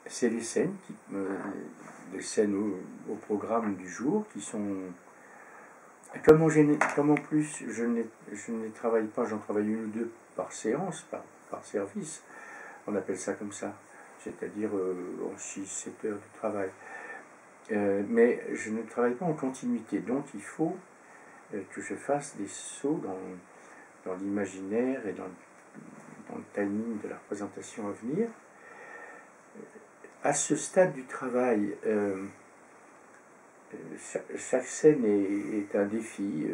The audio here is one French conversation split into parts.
c'est les scènes, les scènes au programme du jour qui sont... Comme en plus je ne les travaille pas, j'en travaille une ou deux par séance, par service, on appelle ça comme ça, c'est-à-dire en 6-7 heures de travail. Mais je ne travaille pas en continuité, donc il faut que je fasse des sauts dans l'imaginaire et dans le timing de la représentation à venir. À ce stade du travail, chaque scène est un défi,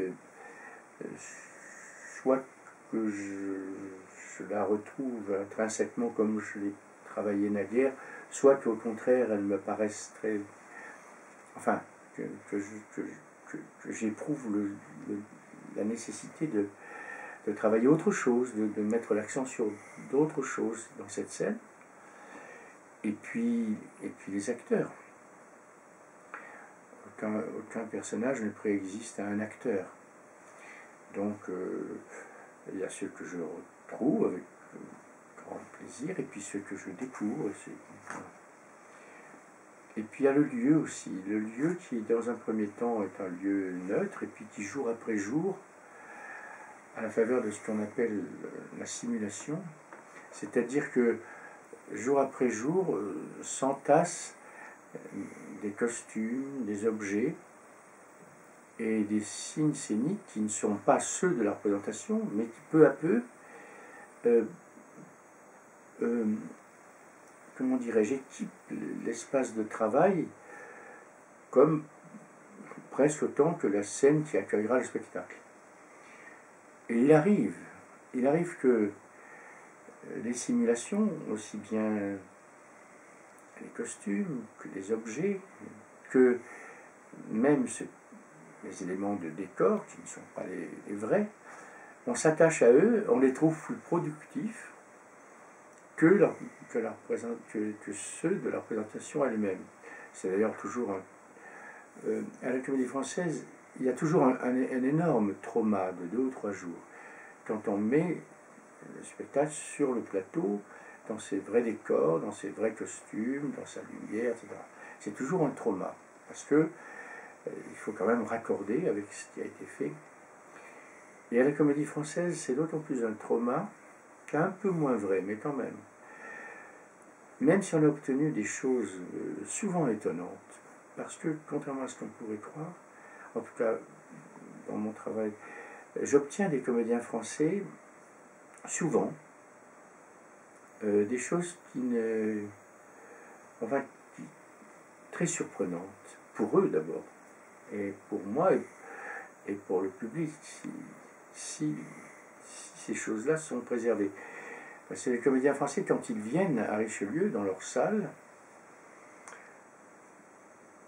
soit que je la retrouve intrinsèquement comme je l'ai travaillée naguère, soit qu'au contraire elle me paraisse très... Enfin, que j'éprouve la nécessité de travailler autre chose, de mettre l'accent sur d'autres choses dans cette scène. Et puis les acteurs. Aucun personnage ne préexiste à un acteur. Donc il y a ceux que je retrouve avec grand plaisir, et puis ceux que je découvre. Et puis il y a le lieu aussi. Le lieu qui, dans un premier temps, est un lieu neutre, et puis qui, jour après jour, à la faveur de ce qu'on appelle la simulation, c'est-à-dire que jour après jour, s'entassent des costumes, des objets et des signes scéniques qui ne sont pas ceux de la représentation, mais qui peu à peu, comment dirais-je, équipent l'espace de travail comme presque autant que la scène qui accueillera le spectacle. Et il arrive que les simulations, aussi bien les costumes que les objets, que même les éléments de décor qui ne sont pas les vrais, on s'attache à eux, on les trouve plus productifs que ceux de la représentation elle-même. C'est d'ailleurs toujours à la Comédie Française, il y a toujours un énorme trauma de 2 ou 3 jours quand on met le spectacle sur le plateau, dans ses vrais décors, dans ses vrais costumes, dans sa lumière, etc. C'est toujours un trauma, parce que il faut quand même raccorder avec ce qui a été fait. Et à la Comédie Française, c'est d'autant plus un trauma qu'un peu moins vrai, mais quand même. Même si on a obtenu des choses souvent étonnantes, parce que, contrairement à ce qu'on pourrait croire, en tout cas dans mon travail, j'obtiens des comédiens français souvent des choses très surprenantes, pour eux d'abord, et pour moi et pour le public, si ces choses-là sont préservées. Parce que les comédiens français, quand ils viennent à Richelieu, dans leur salle,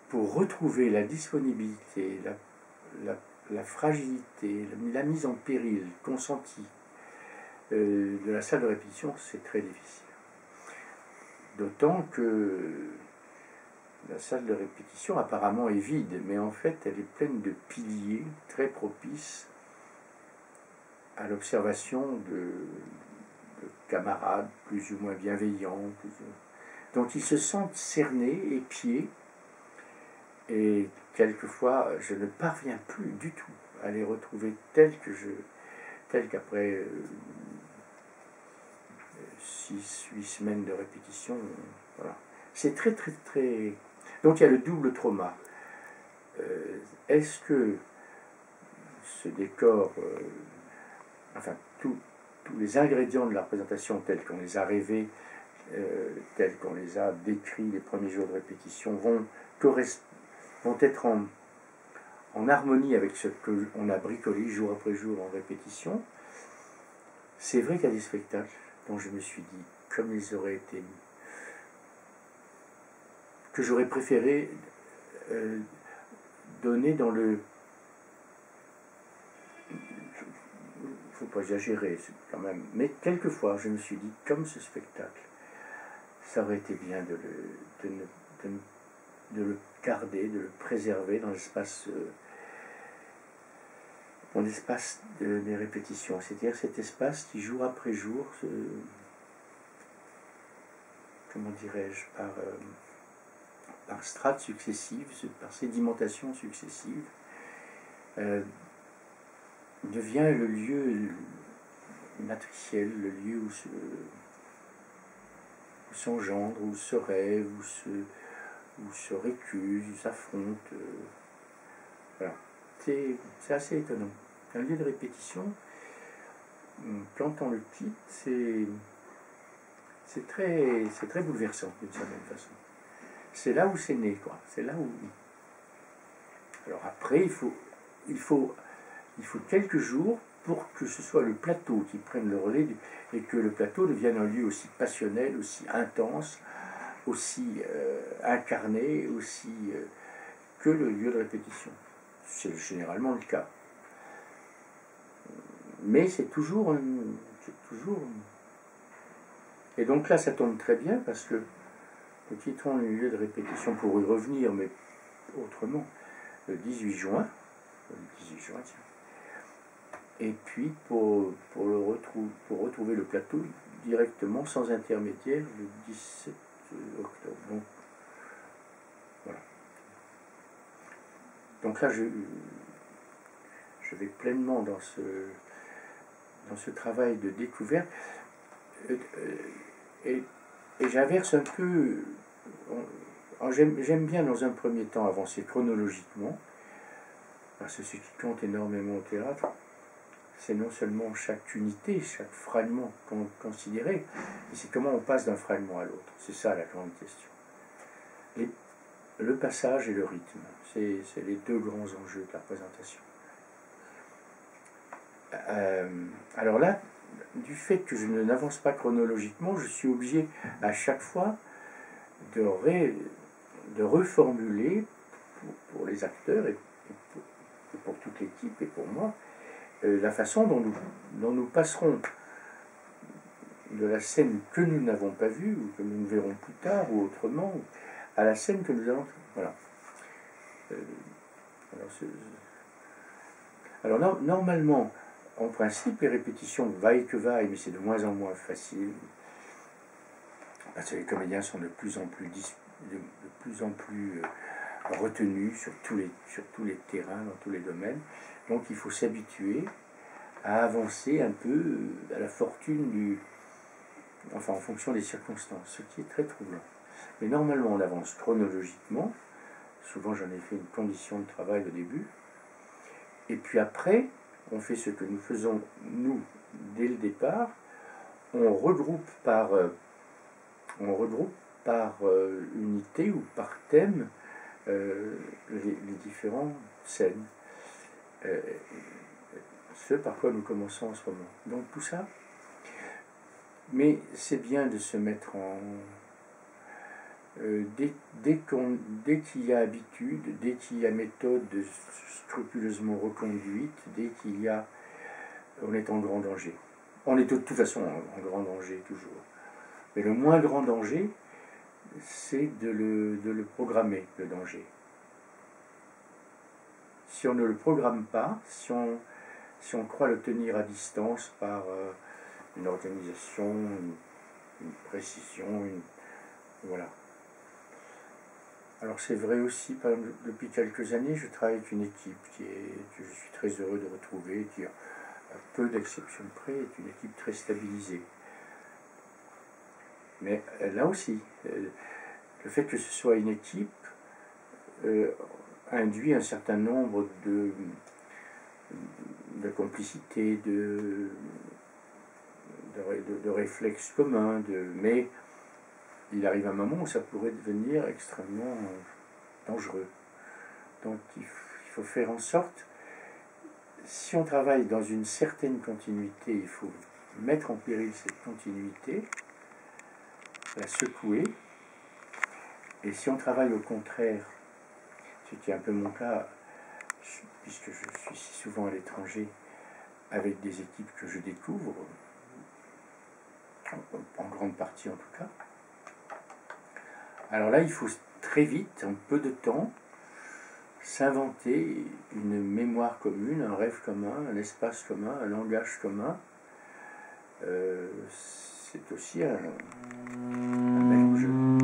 pour retrouver la disponibilité, la fragilité, la mise en péril consentie de la salle de répétition, c'est très difficile. D'autant que la salle de répétition apparemment est vide, mais en fait elle est pleine de piliers très propices à l'observation de camarades plus ou moins bienveillants. Donc ils se sentent cernés, épiés, et quelquefois je ne parviens plus du tout à les retrouver tels qu'après 6-8 semaines de répétition. Voilà. C'est très très très... Donc il y a le double trauma. Est-ce que ce décor, enfin tous les ingrédients de la représentation tels qu'on les a rêvés, tels qu'on les a décrits les premiers jours de répétition, vont être en harmonie avec ce qu'on a bricolé jour après jour en répétition? C'est vrai qu'il y a des spectacles dont je me suis dit, comme ils auraient été... que j'aurais préféré donner dans le... Il ne faut pas exagérer quand même, mais quelquefois je me suis dit, comme ce spectacle, ça aurait été bien de le garder, de le préserver dans l'espace des répétitions, c'est-à-dire cet espace qui jour après jour comment dirais-je, par strates successives, par sédimentation successive, devient le lieu matriciel, le lieu où s'engendre, où se rêve, où se récuse, où s'affronte. Voilà. C'est assez étonnant. Un lieu de répétition, quand on le quitte, c'est très bouleversant d'une certaine façon. C'est là où c'est né, quoi. C'est là où. Alors après, il faut quelques jours pour que ce soit le plateau qui prenne le relais et que le plateau devienne un lieu aussi passionnel, aussi intense, aussi incarné, aussi que le lieu de répétition. C'est généralement le cas. Mais c'est toujours. Et donc là, ça tombe très bien parce que nous quittons le lieu de répétition pour y revenir, mais autrement, le 18 juin, tiens. Et puis pour retrouver le plateau directement, sans intermédiaire, le 17 octobre. Donc, voilà. Donc là, je vais pleinement dans ce travail de découverte. Et j'inverse un peu. J'aime bien dans un premier temps avancer chronologiquement, parce que ce qui compte énormément au théâtre, c'est non seulement chaque unité, chaque fragment considéré, mais c'est comment on passe d'un fragment à l'autre. C'est ça la grande question. Le passage et le rythme, c'est les deux grands enjeux de la présentation. Alors là, du fait que je n'avance pas chronologiquement, je suis obligé à chaque fois de reformuler pour les acteurs et pour toute l'équipe et pour moi la façon dont nous passerons de la scène que nous n'avons pas vue ou que nous ne verrons plus tard ou autrement à la scène que nous allons. Voilà. Alors normalement, en principe, les répétitions vaillent que vaillent, mais c'est de moins en moins facile parce que les comédiens sont de plus en plus retenus sur tous les terrains, dans tous les domaines. Donc il faut s'habituer à avancer un peu à la fortune en fonction des circonstances, ce qui est très troublant. Mais normalement on avance chronologiquement, souvent j'en ai fait une condition de travail au début, et puis après on fait ce que nous faisons nous dès le départ, on regroupe par unité ou par thème les différentes scènes. Ce par quoi nous commençons en ce moment. Donc tout ça, mais c'est bien de se mettre en... dès qu'il y a habitude, dès qu'il y a méthode scrupuleusement reconduite, dès qu'il y a... on est en grand danger. On est de toute façon en grand danger toujours. Mais le moins grand danger, c'est de le programmer, le danger. Si on ne le programme pas, si on croit le tenir à distance par une organisation, une précision, voilà. Alors c'est vrai aussi, par exemple, depuis quelques années, je travaille avec une équipe que je suis très heureux de retrouver, qui, à peu d'exceptions près, est une équipe très stabilisée. Mais là aussi, le fait que ce soit une équipe induit un certain nombre de complicité, de réflexes communs, mais il arrive un moment où ça pourrait devenir extrêmement dangereux. Donc il faut faire en sorte, si on travaille dans une certaine continuité, il faut mettre en péril cette continuité, la secouer, et si on travaille au contraire, ce qui est un peu mon cas, puisque je suis si souvent à l'étranger, avec des équipes que je découvre, en grande partie en tout cas, alors là il faut très vite, en peu de temps, s'inventer une mémoire commune, un rêve commun, un espace commun, un langage commun. C'est aussi un bel au jeu.